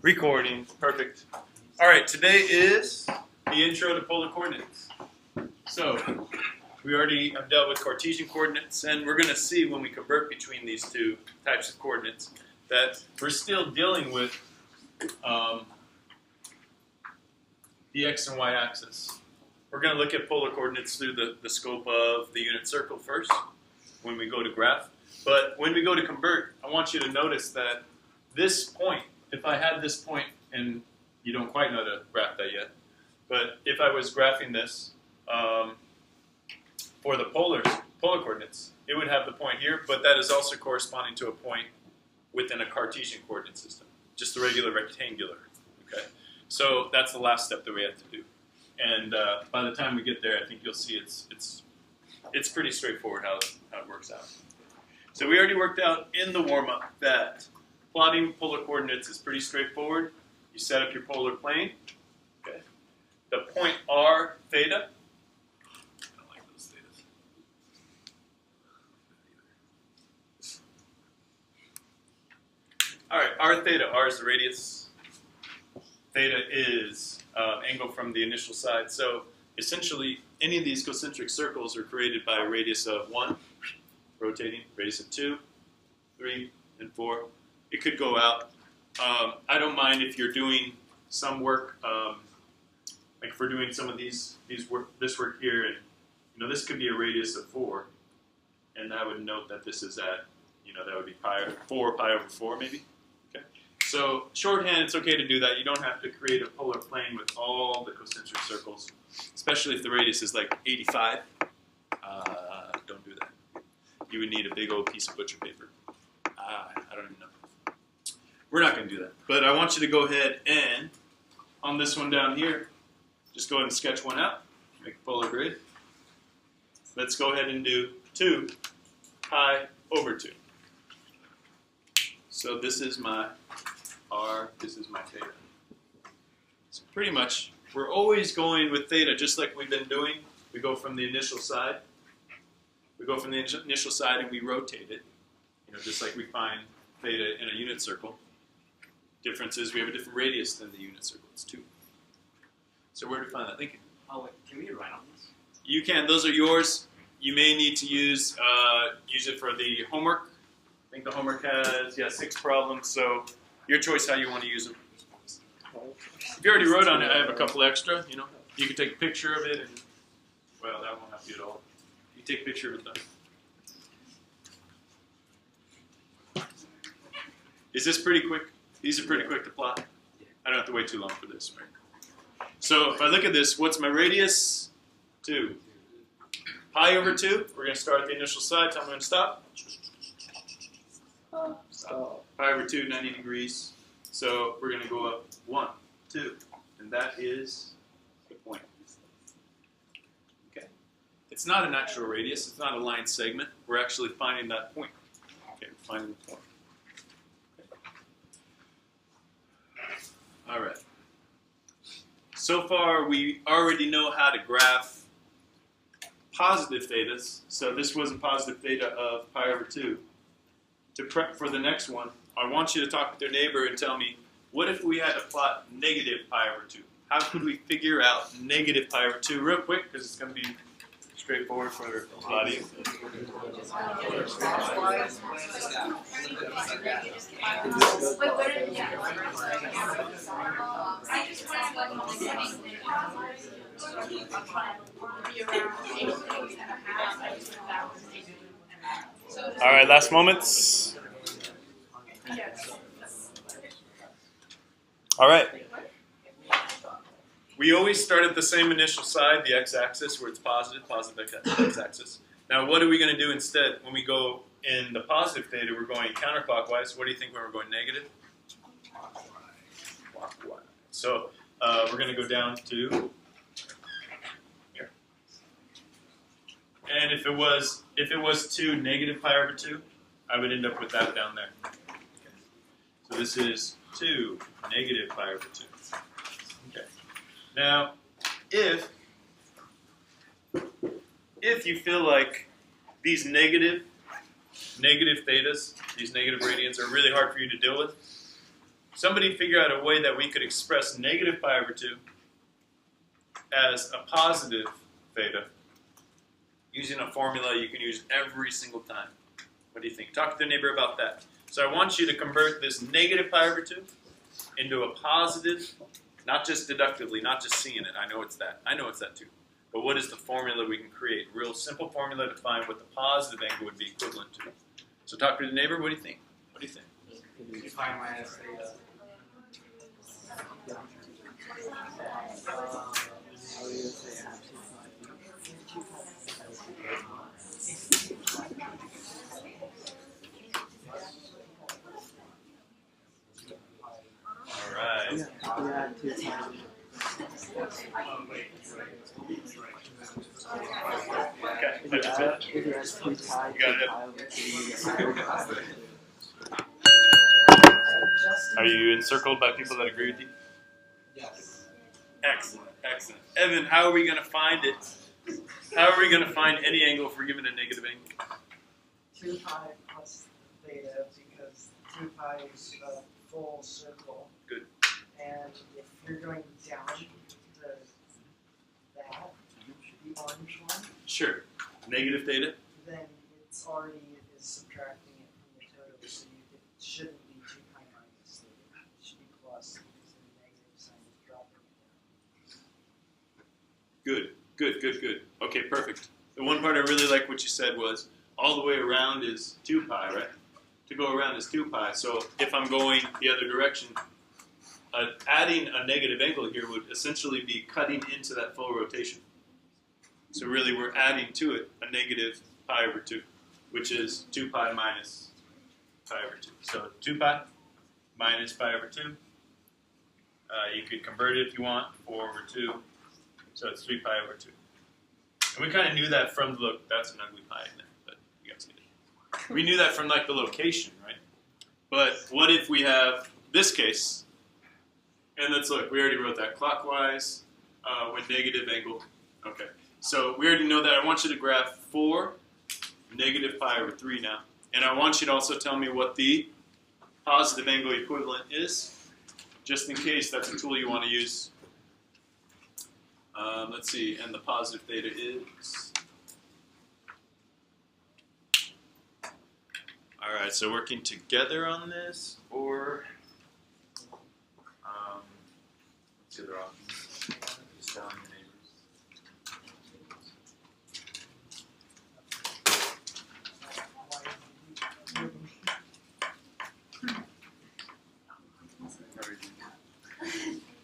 Recording. Perfect. All right, today is the intro to polar coordinates. So, we already have dealt with Cartesian coordinates, and we're going to see when we convert between these two types of coordinates that we're still dealing with the x and y axis. We're going to look at polar coordinates through the scope of the unit circle first when we go to graph. But when we go to convert, I want you to notice that this point, if I had this point, and you don't quite know to graph that yet, but if I was graphing this for the polar coordinates, it would have the point here, but that is also corresponding to a point within a Cartesian coordinate system, just a regular rectangular. Okay, so that's the last step that we have to do. And by the time we get there, I think you'll see it's pretty straightforward how it works out. So we already worked out in the warm-up that plotting polar coordinates is pretty straightforward. You set up your polar plane. Okay. The point R, theta. I don't like those thetas. All right, R theta. R is the radius. Theta is angle from the initial side. So essentially, any of these concentric circles are created by a radius of 1, rotating, radius of 2, 3, and 4. It could go out. I don't mind if you're doing some work, like if we're doing some of this work here, and this could be a radius of 4, and I would note that this is at, that would be 4 pi over 4 maybe. Okay. So shorthand, it's okay to do that. You don't have to create a polar plane with all the concentric circles, especially if the radius is like 85. Don't do that. You would need a big old piece of butcher paper. I don't even know. We're not going to do that. But I want you to go ahead and, on this one down here, just go ahead and sketch one out. Make a polar grid. Let's go ahead and do 2 pi over 2. So this is my R, this is my theta. So pretty much, we're always going with theta just like we've been doing. We go from the initial side. We go from the initial side and we rotate it. Just like we find theta in a unit circle. Difference is we have a different radius than the unit circle. It's 2. So where do we find that? Thank you. Oh, wait, can we write on this? You can. Those are yours. You may need to use it for the homework. I think the homework has 6 problems. So your choice how you want to use them. If you already wrote on it, I have a couple extra. You can take a picture of it, and well, that won't help you at all. You take a picture of it though. Is this pretty quick? These are pretty quick to plot. I don't have to wait too long for this, right? So if I look at this, what's my radius? 2. Pi over 2. We're going to start at the initial side. Tell me when to stop. Stop. Pi over 2, 90 degrees. So we're going to go up 1, 2. And that is the point. Okay. It's not an actual radius. It's not a line segment. We're actually finding that point. Okay, we're finding the point. All right. So far, we already know how to graph positive thetas. So this was a positive theta of pi over 2. To prep for the next one, I want you to talk with your neighbor and tell me, what if we had to plot negative pi over 2? How could we figure out negative pi over 2 real quick, because it's going to be straightforward for a lot of you. All right, last moments. All right. We always start at the same initial side, the x-axis, where it's positive x-axis. Now, what are we going to do instead? When we go in the positive theta, we're going counterclockwise. What do you think when we're going negative? Clockwise. So we're going to go down to here. And if it was 2 negative pi over 2, I would end up with that down there. Okay. So this is 2 negative pi over 2. Okay. Now, if you feel like these negative thetas, these negative radians are really hard for you to deal with, somebody figure out a way that we could express negative pi over 2 as a positive theta using a formula you can use every single time. What do you think? Talk to the neighbor about that. So I want you to convert this negative pi over 2 into a positive, not just deductively, not just seeing it. I know it's that. I know it's that too. But what is the formula we can create? Real simple formula to find what the positive angle would be equivalent to. So talk to the neighbor. What do you think? What do you think? 2 pi minus theta. All right. Okay. That's it. You got it. Are you encircled by people that agree with you? Yes. Excellent, excellent. Evan, how are we going to find it? How are we going to find any angle if we're given a negative angle? 2 pi plus theta, because 2 pi is a full circle. Good. And if you're going down to that, the orange one, Sure. Negative theta? then it's already is subtracting it from the total, so it shouldn't be 2 pi minus theta. It should be plus, because the negative sign is dropping it down. Good. Okay, perfect. The one part I really like what you said was all the way around is 2 pi, right? To go around is 2 pi. So if I'm going the other direction, adding a negative angle here would essentially be cutting into that full rotation. So really we're adding to it a negative pi over 2, which is 2 pi minus pi over 2. So 2 pi minus pi over 2. You could convert it if you want, 4 over 2. So it's 3 pi over 2. And we kind of knew that from the look. That's an ugly pi in there, but you guys get it. We knew that from like the location, right? But what if we have this case? And let's look. We already wrote that clockwise with negative angle. Okay. So we already know that. I want you to graph 4 negative pi over 3 now. And I want you to also tell me what the positive angle equivalent is, just in case that's a tool you want to use. Let's see, and the positive theta is... All right, so working together on this, or... what's the other option? Just telling your neighbors.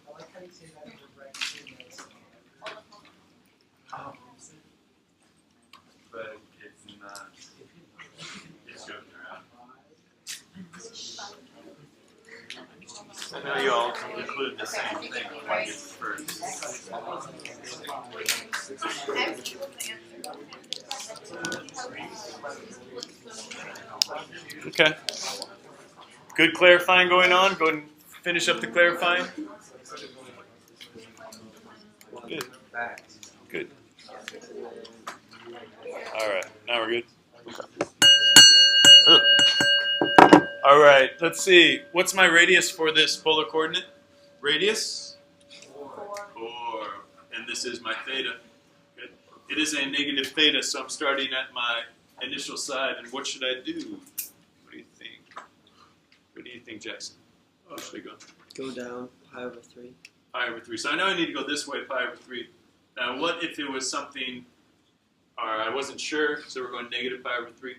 I like how you say that direct to But it's not. It's joking around. I know you all include the same thing like it's first. Okay. Good clarifying going on. Go ahead and finish up the clarifying. Good. All right. Now we're good. Okay. All right. Let's see. What's my radius for this polar coordinate? Radius? 4. And this is my theta. Good. It is a negative theta, so I'm starting at my initial side. And what should I do? What do you think? What do you think, Jackson? Where should I go? Go down pi over 3. Pi over 3. So I know I need to go this way, pi over 3. Now, what if it was something, or I wasn't sure, so we're going negative pi over 3.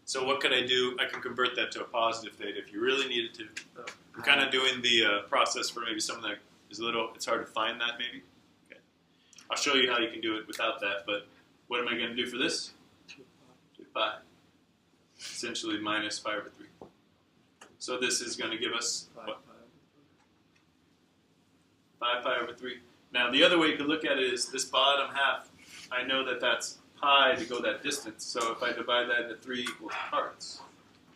So what could I do? I can convert that to a positive theta if you really needed to. I'm kind of doing the process for maybe something that is a little, it's hard to find that maybe. Okay. I'll show you how you can do it without that, but what am I going to do for this? 2 pi. Essentially minus pi over 3. So this is going to give us what? 5 pi over 3. Now the other way you could look at it is this bottom half. I know that that's pi to go that distance. So if I divide that into 3 equal parts,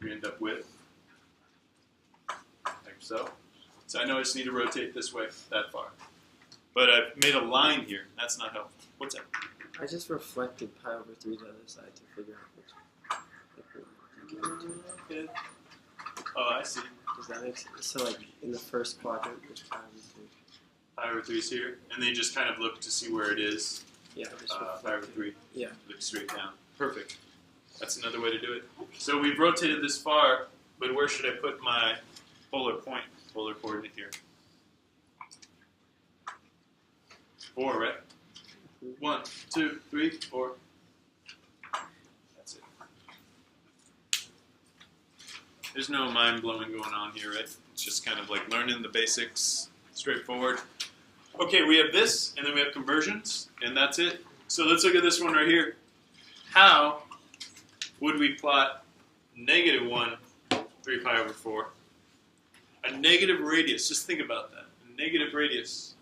you end up with like so. So I know I just need to rotate this way that far. But I've made a line here. That's not helpful. What's that? I just reflected pi over 3 to the other side to figure out which. Okay. Oh, I see. Does that make sense? So like in the first quadrant, there's pi over 3. Pi over 3 is here, and then you just kind of look to see where it is. Yeah, just Pi over 3. Yeah. Look straight down. Perfect. That's another way to do it. So we've rotated this far, but where should I put my polar coordinate here? 4, right? 1, 2, 3, 4. That's it. There's no mind blowing going on here, right? It's just kind of like learning the basics, straightforward. Okay, we have this, and then we have conversions, and that's it. So let's look at this one right here. How would we plot -1, 3 pi over 4? A negative radius, just think about that. A negative radius.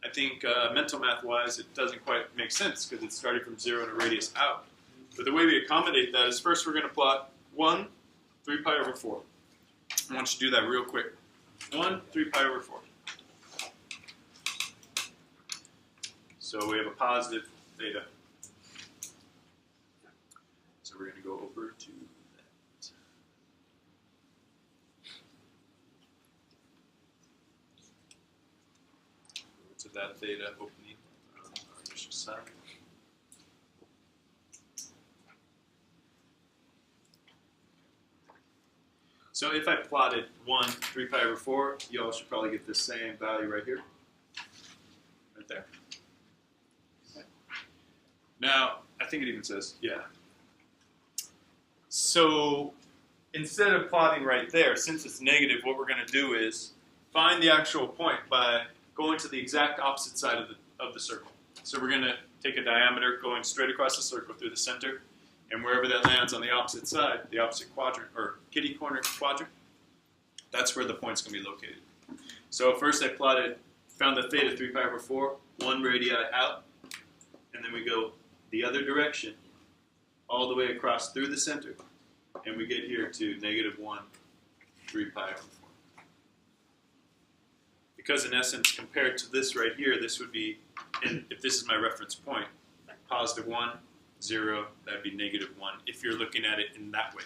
I think mental math-wise, it doesn't quite make sense because it's starting from 0 and a radius out. But the way we accommodate that is first we're going to plot 1, 3 pi over 4. I want you to do that real quick. 1, 3 pi over 4. So we have a positive theta. So we're going to go over to that. To that theta opening on our initial side. So if I plotted 1, 3 pi over 4, you all should probably get the same value right here. Right there. Okay. Now, I think it even says, yeah. So instead of plotting right there, since it's negative, what we're going to do is find the actual point by going to the exact opposite side of the circle. So we're going to take a diameter going straight across the circle through the center, and wherever that lands on the opposite side, the opposite quadrant, or kitty corner quadrant, that's where the point's going to be located. So first I found the theta 3 pi over 4, 1 radii out, and then we go the other direction, all the way across through the center, and we get here to -1, 3 pi over 4. Because in essence, compared to this right here, this would be, and if this is my reference point, +1, 0, that'd be -1, if you're looking at it in that way.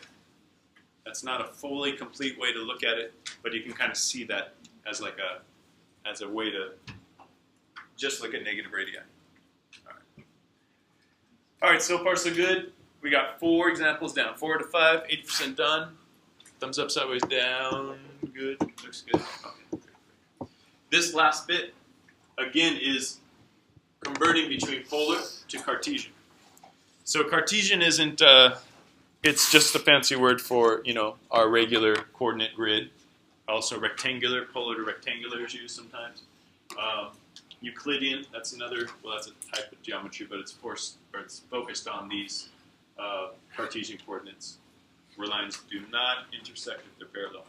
That's not a fully complete way to look at it, but you can kind of see that as like as a way to just look at negative radii. All right, so far so good. We got 4 examples down, 4 to 5, 80% done. Thumbs up, sideways down, good, looks good. Okay. This last bit, again, is converting between polar to Cartesian. So Cartesian isn't, it's just a fancy word for, our regular coordinate grid. Also rectangular, polar to rectangular is used sometimes. Euclidean, that's another, well, that's a type of geometry, but it's focused on these Cartesian coordinates, where lines do not intersect if they're parallel.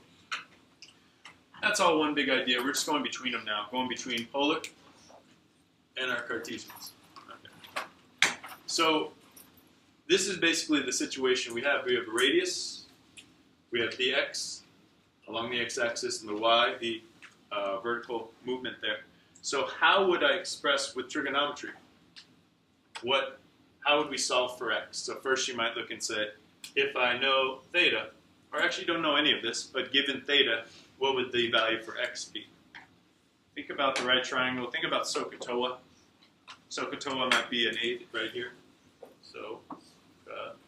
That's all one big idea. We're just going between them now, going between polar and our Cartesians. Okay. So this is basically the situation we have. We have a radius, we have the x along the x-axis, and the y, the vertical movement there. So how would I express with trigonometry? How would we solve for x? So first you might look and say, if I know theta, or actually don't know any of this, but given theta, what would the value for x be? Think about the right triangle. Think about SOHCAHTOA. SOHCAHTOA might be an 8 right here. SOHCAHTOA.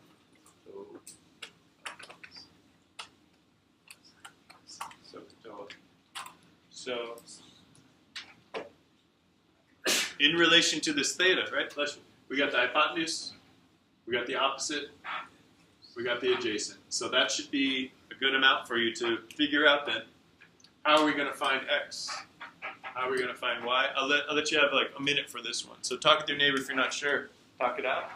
So in relation to this theta, right? We got the hypotenuse, we got the opposite, we got the adjacent. So that should be a good amount for you to figure out then. How are we going to find x? How are we going to find y? I'll let you have like a minute for this one. So talk with your neighbor if you're not sure. Talk it out.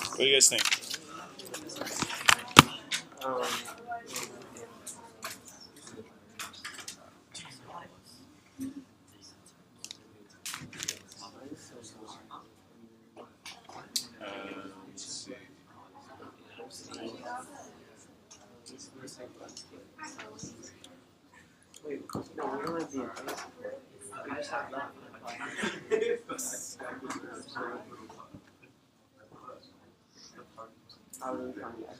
What do you guys think? Let's see. No, we don't have the entire support. We just have that. How do we find X?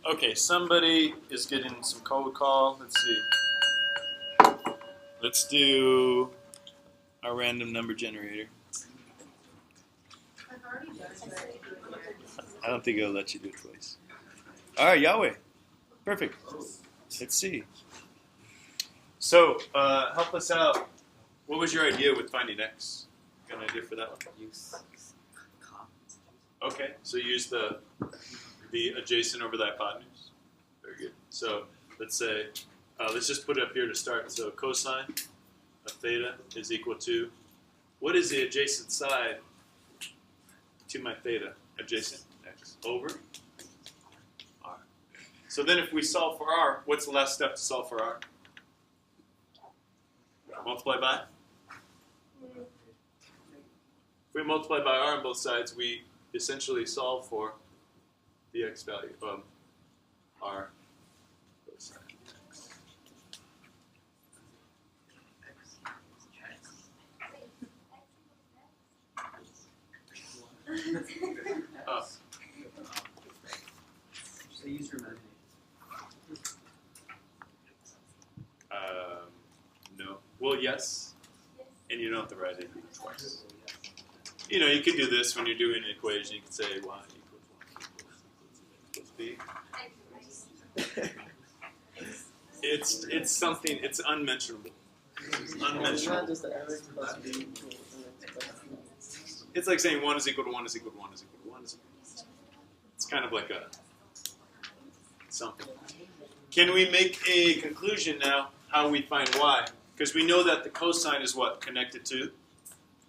Okay, somebody is getting some cold call. Let's see. Let's do our random number generator. I don't think it'll let you do it twice. All right, Yahweh. Perfect. Let's see. So, help us out. What was your idea with finding X? Got an idea for that one? Okay, so use the adjacent over the hypotenuse. Very good. So let's say, let's just put it up here to start. So cosine of theta is equal to, what is the adjacent side to my theta? Adjacent x over r. So then if we solve for r, what's the last step to solve for r? Multiply by? If we multiply by r on both sides, we essentially solve for the x value of r cosine x. Oh. So use your imagination. No. Well, yes. And you don't have to write it twice. You know, you could do this when you're doing an equation. You could say y equals b. It's something. It's unmentionable. Unmentionable. It's like saying 1 is equal to 1 is equal to 1 is equal to 1 is equal to 1. It's kind of like a something. Can we make a conclusion now how we find y? Because we know that the cosine is what? Connected to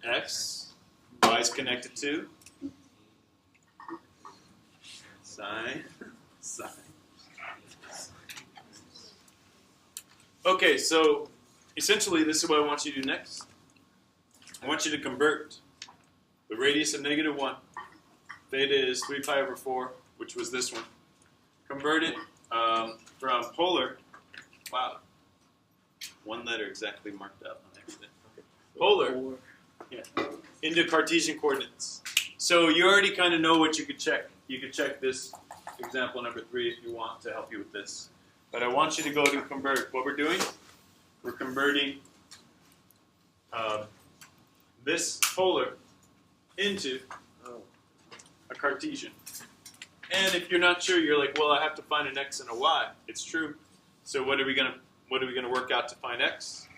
x. Y is connected to sine. Sine. Okay, so essentially this is what I want you to do next. I want you to convert the radius of -1. Theta is 3 pi over 4, which was this one. Convert it from polar. Wow. One letter exactly marked out on accident. Polar. Yeah. Into Cartesian coordinates. So you already kind of know what you could check. You could check this example number 3 if you want to help you with this. But I want you to go to convert. What we're doing, we're converting this polar into a Cartesian. And if you're not sure, you're like, well, I have to find an x and a y. It's true. So what are we gonna work out to find x?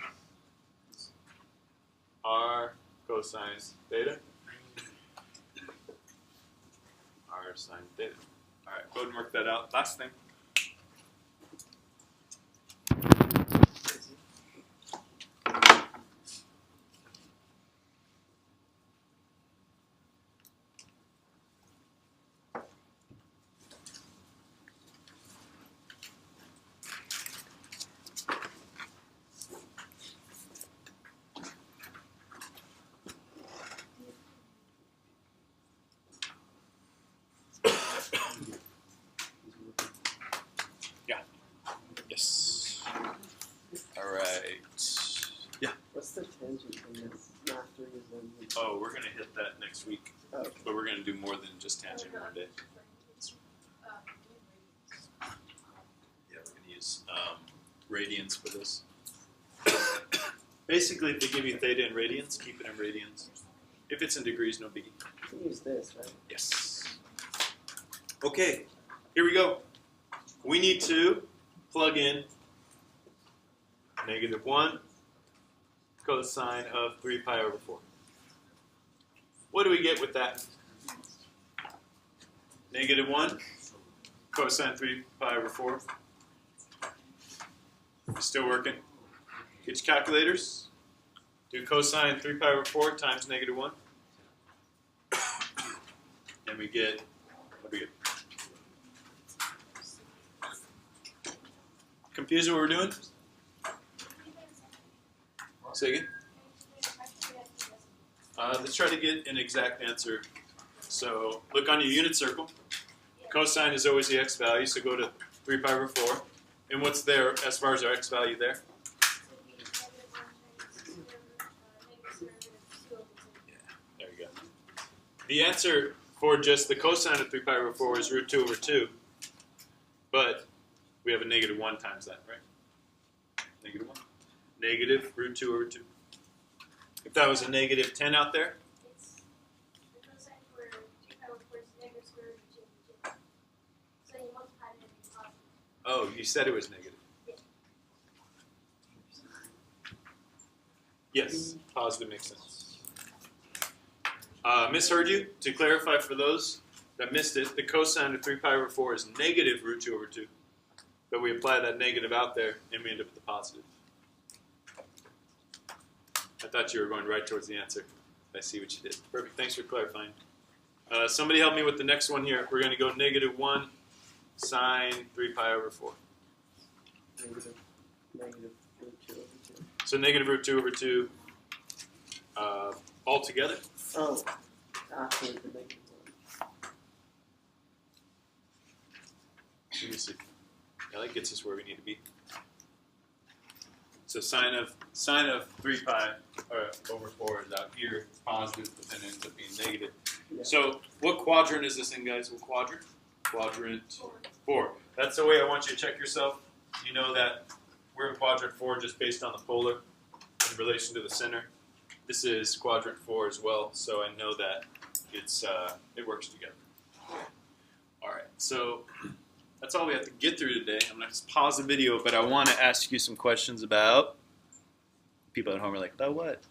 R cosine theta. R sine theta. All right, go ahead and work that out. Last thing. Yes. All right. Yeah. What's the tangent from this? Not 3 is 1. Oh, we're gonna hit that next week, Oh, okay. but we're gonna do more than just tangent one day. Yeah, we're gonna use radians for this. Basically, if they give you theta in radians, keep it in radians. If it's in degrees, no biggie. You can use this, right? Yes. Okay, here we go. We need to plug in -1 cosine of 3 pi over 4. What do we get with that? -1 cosine 3 pi over 4. Still working? Get your calculators. Do cosine 3 pi over 4 times -1. And we get, what do we get? Confused what we're doing? Say again? Let's try to get an exact answer So look on your unit circle. Cosine is always the x value, so go to 3 pi over 4. And what's there as far as our x value there? There you go. The answer for just the cosine of 3 pi over 4 is root 2 over 2. But we have a negative 1 times that, right? Negative 1. Negative root 2 over 2. If that was a negative 10 out there, oh, you said it was negative. Yes, positive makes sense. Misheard you. To clarify for those that missed it, the cosine of 3 pi over 4 is negative root 2 over 2. But we apply that negative out there, and we end up with the positive. I thought you were going right towards the answer. I see what you did. Perfect. Thanks for clarifying. Somebody help me with the next one here. We're going to go negative 1 sine 3 pi over 4. Negative root 2 over 2. So negative root 2 over 2 all together. Oh, after the negative 1. Let me see. Yeah, that gets us where we need to be. So sine of 3 pi over 4 is out here. It's positive, but then ends up being negative. Yeah. So what quadrant is this in, guys? What quadrant? Quadrant 4. That's the way I want you to check yourself. You know that we're in quadrant 4 just based on the polar in relation to the center. This is quadrant 4 as well, so I know that it works together. All right, so that's all we have to get through today. I'm going to pause the video, but I want to ask you some questions about people at home are like, about what?